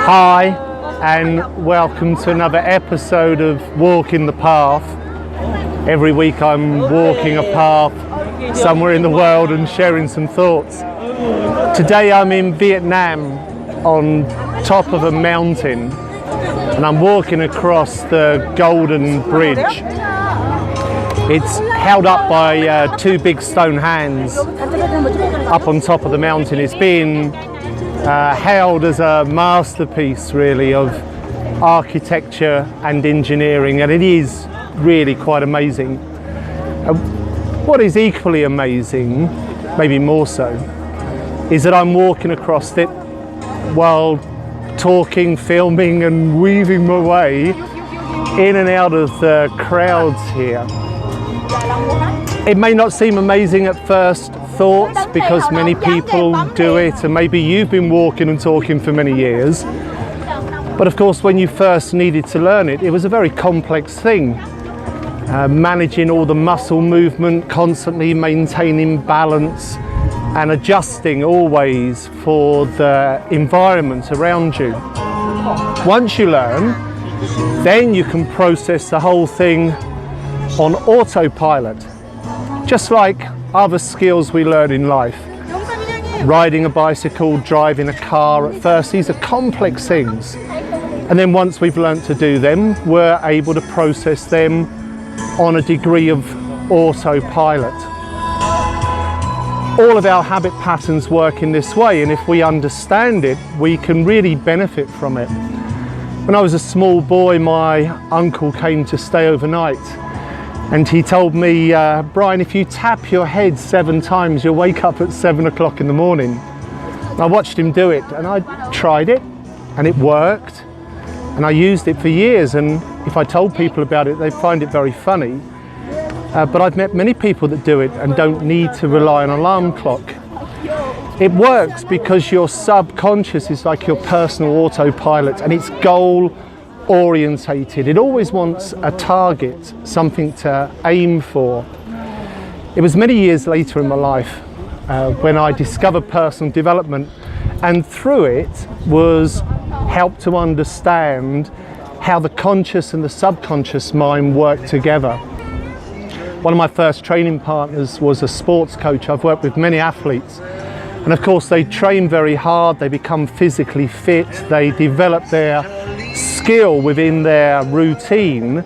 Hi, and welcome to another episode of Walking the Path. Every week I'm walking a path somewhere in the world and sharing some thoughts. Today I'm in Vietnam on top of a mountain, and I'm walking across the Golden Bridge. It's held up by two big stone hands up on top of the mountain. It's being held as a masterpiece really of architecture and engineering, and it is really quite amazing. What is equally amazing, maybe more so, is that I'm walking across it while talking, filming and weaving my way in and out of the crowds here. It may not seem amazing at first thoughts because many people do it, and maybe you've been walking and talking for many years, but of course when you first needed to learn it, it was a very complex thing. Managing all the muscle movement, constantly maintaining balance and adjusting always for the environment around you. Once you learn, then you can process the whole thing on autopilot, just like other skills we learn in life. Riding a bicycle, driving a car, at first these are complex things, and then once we've learned to do them, we're able to process them on a degree of autopilot. All of our habit patterns work in this way, and if we understand it, we can really benefit from it. When I was a small boy, my uncle came to stay overnight, and he told me, Brian, if you tap your head 7 times, you'll wake up at 7 o'clock in the morning. I watched him do it, and I tried it, and it worked, and I used it for years, and if I told people about it, they'd find it very funny. But I've met many people that do it and don't need to rely on an alarm clock. It works because your subconscious is like your personal autopilot, and it's goal orientated. It always wants a target, something to aim for. It was many years later in my life when I discovered personal development, and through it was helped to understand how the conscious and the subconscious mind work together. One of my first training partners was a sports coach. I've worked with many athletes, and of course they train very hard, they become physically fit, they develop their skill within their routine,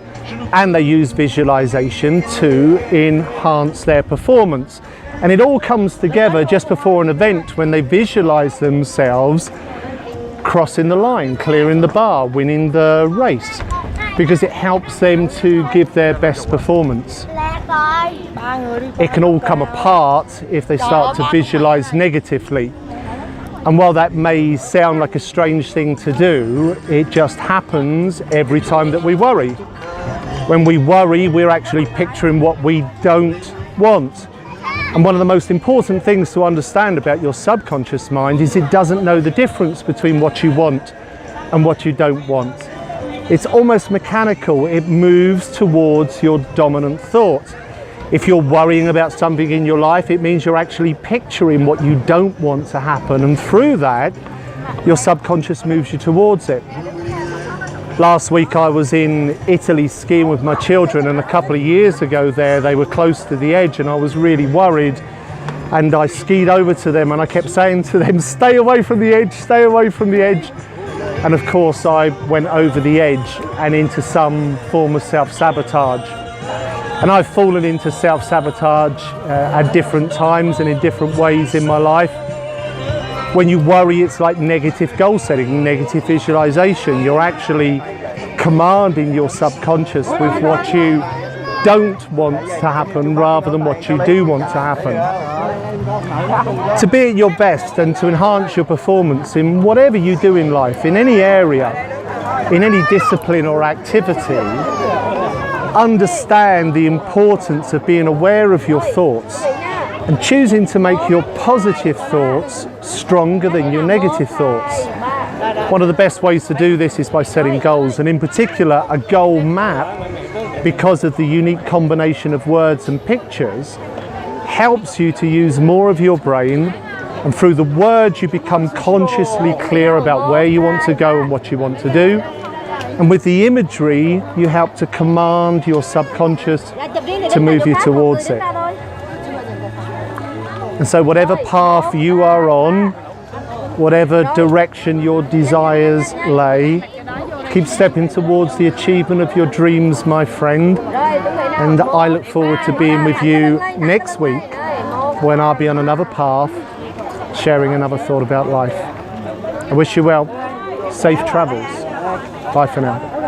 and they use visualization to enhance their performance. And it all comes together just before an event when they visualize themselves crossing the line, clearing the bar, winning the race, because it helps them to give their best performance. It can all come apart if they start to visualize negatively. And while that may sound like a strange thing to do, it just happens every time that we worry. When we worry, we're actually picturing what we don't want. And one of the most important things to understand about your subconscious mind is it doesn't know the difference between what you want and what you don't want. It's almost mechanical. It moves towards your dominant thought. If you're worrying about something in your life, it means you're actually picturing what you don't want to happen, and through that, your subconscious moves you towards it. Last week I was in Italy skiing with my children, and a couple of years ago they were close to the edge, and I was really worried, and I skied over to them and I kept saying to them, stay away from the edge, stay away from the edge. And of course I went over the edge and into some form of self-sabotage. And I've fallen into self-sabotage at different times and in different ways in my life. When you worry, it's like negative goal setting, negative visualization. You're actually commanding your subconscious with what you don't want to happen rather than what you do want to happen. To be at your best and to enhance your performance in whatever you do in life, in any area, in any discipline or activity, understand the importance of being aware of your thoughts and choosing to make your positive thoughts stronger than your negative thoughts. One of the best ways to do this is by setting goals, and in particular a goal map, because of the unique combination of words and pictures, helps you to use more of your brain And through the words, you become consciously clear about where you want to go and what you want to do. And with the imagery, you help to command your subconscious to move you towards it. And so whatever path you are on, whatever direction your desires lay, keep stepping towards the achievement of your dreams, my friend. And I look forward to being with you next week when I'll be on another path, sharing another thought about life. I wish you well. Safe travels. Bye for now.